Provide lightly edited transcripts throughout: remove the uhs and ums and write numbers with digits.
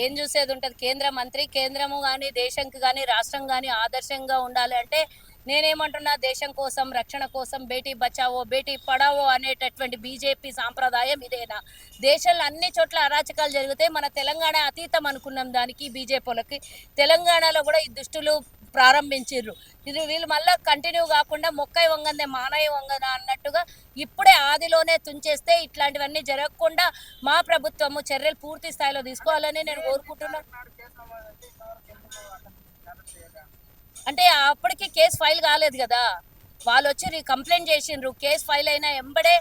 ఏం చూసేది ఉంటుంది? కేంద్ర మంత్రి కేంద్రము కానీ దేశంకి కానీ రాష్ట్రం కానీ ఆదర్శంగా ఉండాలి అంటే నేనేమంటున్నా, దేశం కోసం రక్షణ కోసం బేటీ బచావో బేటీ పడావో అనేటటువంటి బీజేపీ సాంప్రదాయం ఇదేనా? దేశంలో అన్ని చోట్ల అరాచకాలు జరిగితే మన తెలంగాణ అతీతం అనుకున్నాం దానికి బీజేపీలకి. తెలంగాణలో కూడా ఈ దుష్టులు ప్రారంభించిర్రు. ఇది వీళ్ళు మళ్ళీ కంటిన్యూ కాకుండా మొక్కై వంగందే మానయ్య వంగదా అన్నట్టుగా ఇప్పుడే ఆదిలోనే తుంచేస్తే ఇట్లాంటివన్నీ జరగకుండా మా ప్రభుత్వము చర్యలు పూర్తి స్థాయిలో తీసుకోవాలని నేను కోరుకుంటున్నాను. అంటే అప్పటికి కేసు ఫైల్ కాలేదు కదా, వాళ్ళు వచ్చి కంప్లైంట్ చేసిండ్రు. కేసు ఫైల్ అయినా ఎంబడే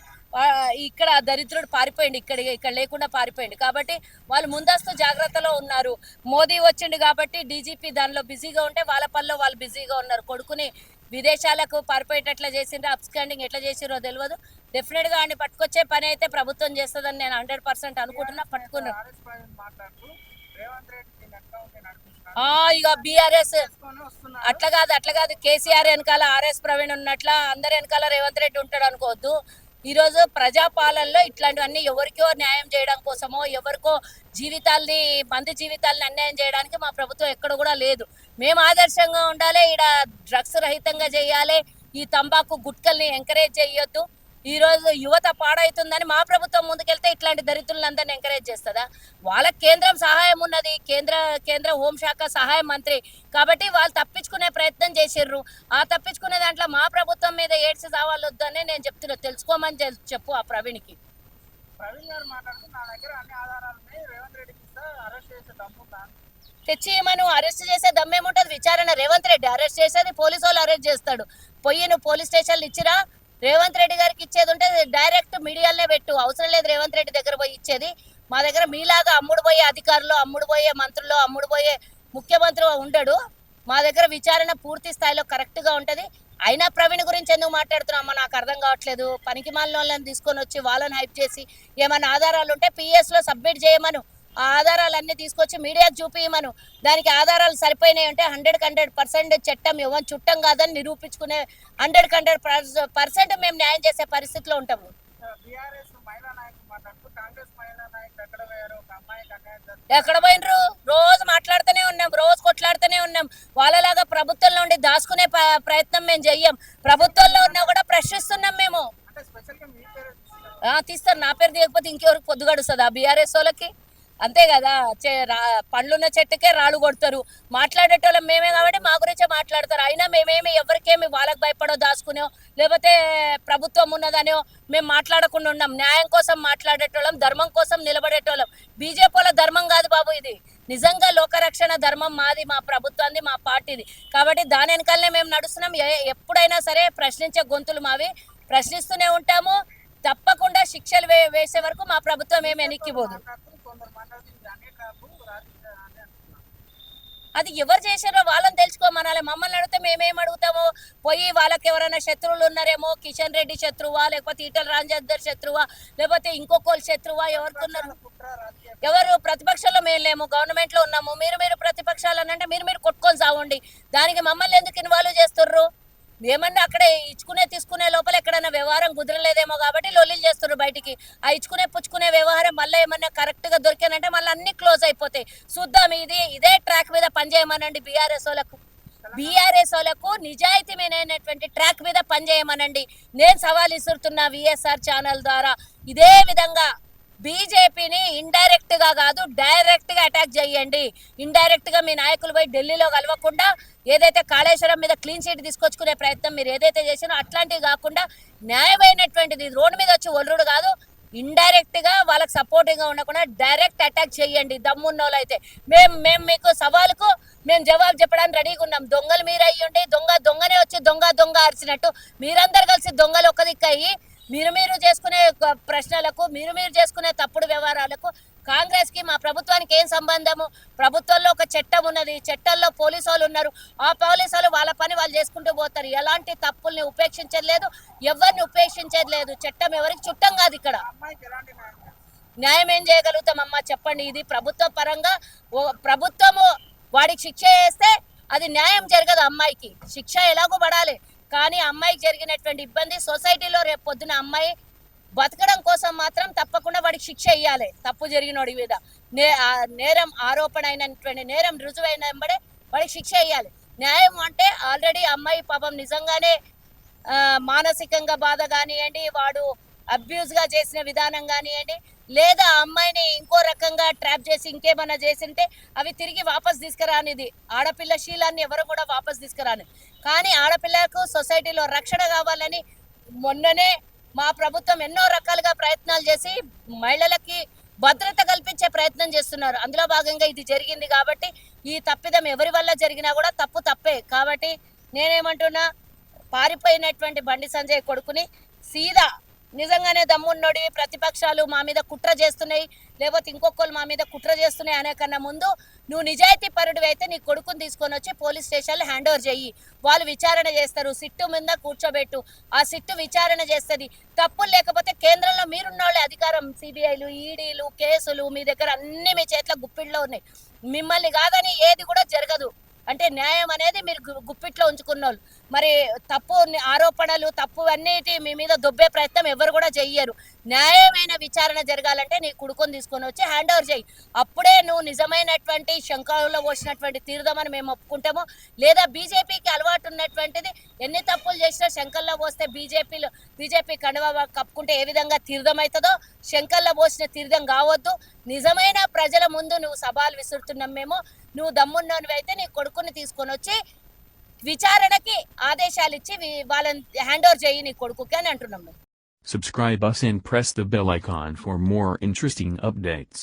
ఇక్కడ దరిద్రుడు పారిపోయింది, ఇక్కడ లేకుండా పారిపోయింది. కాబట్టి వాళ్ళు ముందస్తు జాగ్రత్తలో ఉన్నారు. మోదీ వచ్చిండు కాబట్టి డీజీపీ దానిలో బిజీగా ఉంటే వాళ్ళ పనిలో వాళ్ళు బిజీగా ఉన్నారు. కొడుకుని విదేశాలకు పారిపోయేటట్లా చేసిండ్రు, అప్స్టాండింగ్ ఎట్లా చేసిరో తెలియదు. డెఫినెట్గా ఆయన పట్టుకొచ్చే పని అయితే ప్రభుత్వం చేస్తుందని నేను 100% అనుకుంటున్నా. పట్టుకున్నా ఇక బీఆర్ఎస్ అట్లా కాదు కేసీఆర్ వెనకాల ఆర్ఎస్ ప్రవీణ్ ఉన్నట్ల అందరి వెనకాల రేవంత్ రెడ్డి ఉంటాడు అనుకోవద్దు. ఈరోజు ప్రజాపాలనలో ఇట్లాంటివన్నీ ఎవరికో న్యాయం చేయడం కోసమో ఎవరికో మంది జీవితాలని అన్యాయం చేయడానికి మా ప్రభుత్వం ఎక్కడ కూడా లేదు. మేము ఆదర్శంగా ఉండాలి, ఈడ డ్రగ్స్ రహితంగా చేయాలి, ఈ తంబాకు గుట్కల్ని ఎంకరేజ్ చేయొద్దు. ఈరోజు యువత పాడవుతుందని మా ప్రభుత్వం ముందుకెళ్తే ఇట్లాంటి దరిద్రులందరినీ ఎంకరేజ్ చేస్తుందా? వాళ్ళకి కేంద్రం సహాయం ఉన్నది, కేంద్ర హోంశాఖ సహాయ మంత్రి కాబట్టి వాళ్ళు తప్పించుకునే ప్రయత్నం చేసిర్రు. ఆ తప్పించుకునే దాంట్లో మా ప్రభుత్వం మీద ఏడ్చి సావాలొద్దని నేను చెప్తున్నా. తెలుసుకోమని చెప్పు ఆ ప్రవీణ్కి. తెచ్చి మనం అరెస్ట్ చేసే దమ్మేముంటది? విచారణ రేవంత్ రెడ్డి అరెస్ట్ చేసేది, పోలీసు వాళ్ళు అరెస్ట్ చేస్తాడు. పొయ్యి నువ్వు పోలీస్ స్టేషన్లు ఇచ్చిరా, రేవంత్ రెడ్డి గారికి ఇచ్చేది ఉంటే డైరెక్ట్ మీడియాలనే పెట్టు. అవసరం లేదు రేవంత్ రెడ్డి దగ్గర పోయి ఇచ్చేది. మా దగ్గర మీలాగా అమ్ముడు పోయే అధికారులు, అమ్ముడు పోయే మంత్రులు, అమ్ముడు పోయే ముఖ్యమంత్రి ఉండడు. మా దగ్గర విచారణ పూర్తి స్థాయిలో కరెక్ట్గా ఉంటుంది. అయినా ప్రవీణ్ గురించి ఎందుకు మాట్లాడుతున్నామో నాకు అర్థం కావట్లేదు. పనికి మాలిన వాళ్ళని తీసుకొని వచ్చి వాళ్ళని హైప్ చేసి ఏమైనా ఆధారాలు ఉంటే పిఎస్లో సబ్మిట్ చేయమను. ఆ ఆధారాలన్నీ తీసుకొచ్చి మీడియాకు చూపించమను. దానికి ఆధారాలు సరిపోయినాయి అంటే 100% చట్టం ఇవ్వని చుట్టం కాదని నిరూపించుకునే 100% మేము న్యాయం చేసే పరిస్థితిలో ఉంటాము. ఎక్కడ పోయినరు? రోజు మాట్లాడుతూనే ఉన్నాం, రోజు కొట్లాడుతూనే ఉన్నాం. వాళ్ళలాగా ప్రభుత్వంలో ఉండి దాచుకునే ప్రయత్నం మేము చెయ్యం. ప్రభుత్వంలో ఉన్నా కూడా ప్రశ్నిస్తున్నాం మేము. తీస్తారు, నా పేరు తీయకపోతే ఇంకెవరికి పొద్దు గడుస్తుంది? ఆ బీఆర్ఎస్ వాళ్ళకి అంతే కదా. పండ్లున్న చెట్టుకే రాళ్ళు కొడతారు. మాట్లాడేటోళ్ళం మేమే కాబట్టి మా గురించే మాట్లాడతారు. అయినా మేమేమి ఎవరికేమి వాళ్ళకి భయపడో దాచుకునే లేకపోతే ప్రభుత్వం ఉన్నదనో మేము మాట్లాడకుండా ఉన్నాం. న్యాయం కోసం మాట్లాడేటోళ్ళం, ధర్మం కోసం నిలబడేటోళ్ళం. బీజేపీల ధర్మం కాదు బాబు ఇది. నిజంగా లోకరక్షణ ధర్మం మాది, మా ప్రభుత్వాన్ని, మా పార్టీది. కాబట్టి దాని వెనకాలనే మేము నడుస్తున్నాం. ఎప్పుడైనా సరే ప్రశ్నించే గొంతులు మావి, ప్రశ్నిస్తూనే ఉంటాము. తప్పకుండా శిక్షలు వేసే వరకు మా ప్రభుత్వం ఏమి వెనక్కిపోదు. అది ఎవరు చేశారో వాళ్ళని తెలుసుకోమనాలి. మమ్మల్ని అడిగితే మేమేం అడుగుతాము? పోయి వాళ్ళకి ఎవరైనా శత్రువులు ఉన్నారేమో, కిషన్ రెడ్డి శత్రువా, లేకపోతే ఈటల రాజేందర్ శత్రువా, లేకపోతే ఇంకొకరు శత్రువా, ఎవరికి ఉన్నారు? ఎవరు ప్రతిపక్షంలో మేము లేము, గవర్నమెంట్లో ఉన్నాము. మీరు ప్రతిపక్షాలు అంటే మీరు కొట్టుకొని సావండి. దానికి మమ్మల్ని ఎందుకు ఇన్వాల్వ్ చేస్తుర్రు? ఏమన్నా అక్కడే ఇచ్చుకునే తీసుకునే లోపల ఎక్కడైనా వ్యవహారం కుదరలేదేమో కాబట్టి లొల్లీలు చేస్తున్నారు బయటికి. ఆ ఇచ్చుకునే పుచ్చుకునే వ్యవహారం మళ్ళీ ఏమన్నా కరెక్ట్గా దొరికానంటే మళ్ళీ అన్ని క్లోజ్ అయిపోతాయి. చూద్దాం, ఇదే ట్రాక్ మీద పనిచేయమనండి బీఆర్ఎస్ వాళ్ళకు నిజాయితీమైనటువంటి ట్రాక్ మీద పనిచేయమనండి. నేను సవాల్ ఇస్తున్నా విఎస్ఆర్ ఛానల్ ద్వారా. ఇదే విధంగా బీజేపీని ఇండైరెక్ట్ గా కాదు డైరెక్ట్ గా అటాక్ చేయండి. ఇండైరెక్ట్ గా మీ నాయకులు పోయి ఢిల్లీలో కలవకుండా ఏదైతే కాళేశ్వరం మీద క్లీన్ చీట్ తీసుకొచ్చుకునే ప్రయత్నం మీరు ఏదైతే చేసినో అట్లాంటివి కాకుండా న్యాయమైనటువంటిది రోడ్డు మీద వచ్చి ఒల్లుడు కాదు, ఇండైరెక్ట్ గా వాళ్ళకి సపోర్టివ్ గా ఉండకుండా డైరెక్ట్ అటాక్ చేయండి. దమ్మున్న వాళ్ళు అయితే మేము మీకు సవాలుకు మేము జవాబు చెప్పడానికి రెడీగా ఉన్నాం. దొంగలు మీరు అయ్యండి, దొంగనే వచ్చి దొంగ అరిచినట్టు మీరందరు కలిసి దొంగలు ఒక దిక్కు అయ్యి మీరు చేసుకునే ప్రశ్నలకు మీరు చేసుకునే తప్పుడు వ్యవహారాలకు కాంగ్రెస్ కి మా ప్రభుత్వానికి ఏం సంబంధము? ప్రభుత్వంలో ఒక చట్టం ఉన్నది, చట్టంలో పోలీసు వాళ్ళు ఉన్నారు. ఆ పోలీసు వాళ్ళు వాళ్ళ పని వాళ్ళు చేసుకుంటూ పోతారు. ఎలాంటి తప్పుల్ని ఉపేక్షించేది లేదు, ఎవరిని ఉపేక్షించేది లేదు. చట్టం ఎవరికి చుట్టం కాదు. ఇక్కడ న్యాయం ఏం చేయగలుగుతామమ్మా చెప్పండి? ఇది ప్రభుత్వ పరంగా ప్రభుత్వము వాడికి శిక్ష వేస్తే అది న్యాయం జరగదు. అమ్మాయికి శిక్ష ఎలాగో పడాలి, కానీ అమ్మాయికి జరిగినటువంటి ఇబ్బంది సొసైటీలో రేపు పొద్దున అమ్మాయి బతకడం కోసం మాత్రం తప్పకుండా వాడికి శిక్ష ఇవ్వాలి. తప్పు జరిగినోడి మీద నేరం ఆరోపణ అయినటువంటి నేరం రుజువైన వెంబడే వాడికి శిక్ష ఇవ్వాలి. న్యాయం అంటే ఆల్రెడీ అమ్మాయి పాపం నిజంగానే మానసికంగా బాధ కానివ్వండి, వాడు అబ్యూజ్గా చేసిన విధానం కానివ్వండి, లేదా అమ్మాయిని ఇంకో రకంగా ట్రాప్ చేసి ఇంకేమన్నా చేసింటే అవి తిరిగి వాపస్ తీసుకురానిది. ఆడపిల్ల శీలాన్ని ఎవరు కూడా వాపస్ తీసుకురాని. కానీ ఆడపిల్లకు సొసైటీలో రక్షణ కావాలని మొన్ననే మా ప్రభుత్వం ఎన్నో రకాలుగా ప్రయత్నాలు చేసి మహిళలకి భద్రత కల్పించే ప్రయత్నం చేస్తున్నారు. అందులో భాగంగా ఇది జరిగింది. కాబట్టి ఈ తప్పిదం ఎవరి వల్ల జరిగినా కూడా తప్పే. కాబట్టి నేనేమంటున్నా, పారిపోయినటువంటి బండి సంజయ్ కొడుకుని సీదా నిజంగానే దమ్మున్నోడి ప్రతిపక్షాలు మా మీద కుట్ర చేస్తున్నాయి, లేకపోతే ఇంకొకరు మా మీద కుట్ర చేస్తున్నాయి అనే కన్నా ముందు నువ్వు నిజాయితీ పరుడు అయితే నీ కొడుకుని తీసుకొని వచ్చి పోలీస్ స్టేషన్లో హ్యాండ్ ఓవర్ చెయ్యి. వాళ్ళు విచారణ చేస్తారు. సిట్టు మీద కూర్చోబెట్టు. ఆ సిట్టు విచారణ చేస్తుంది. తప్పులు లేకపోతే కేంద్రంలో మీరున్న వాళ్ళే అధికారం, సిబిఐలు, ఈడీలు, కేసులు మీ దగ్గర అన్ని మీ చేతిలో గుప్పిట్లో ఉన్నాయి. మిమ్మల్ని కాదని ఏది కూడా జరగదు. అంటే న్యాయం అనేది మీరు గుప్పిట్లో ఉంచుకున్న మరి తప్పు ఆరోపణలు తప్పు అన్నిటి మీ మీద దొబ్బే ప్రయత్నం ఎవరు కూడా చెయ్యరు. న్యాయమైన విచారణ జరగాలంటే నీ కొడుకుని తీసుకొని వచ్చి హ్యాండ్ ఓవర్ చేయి. అప్పుడే నువ్వు నిజమైనటువంటి శంఖంలో పోసినటువంటి తీర్థమని మేము ఒప్పుకుంటాము. లేదా బీజేపీకి అలవాటు ఉన్నటువంటిది ఎన్ని తప్పులు చేసినా శంఖంలో పోస్తే బీజేపీ కండువా కప్పుకుంటే ఏ విధంగా తీర్థం అవుతుందో శంఖంలో పోసిన తీర్థం కావద్దు. నిజమైన ప్రజల ముందు నువ్వు సవాల్ విసురుతున్నాం మేము. నువ్వు దమ్మున్నోనివి అయితే నీ కొడుకుని తీసుకొని వచ్చి విచారణకి ఆదేశాలు ఇచ్చి వాళ్ళని హ్యాండ్ ఓవర్ చేయి నీ కొడుకుకి అని అంటున్నాం. Subscribe us and press the bell icon for more interesting updates.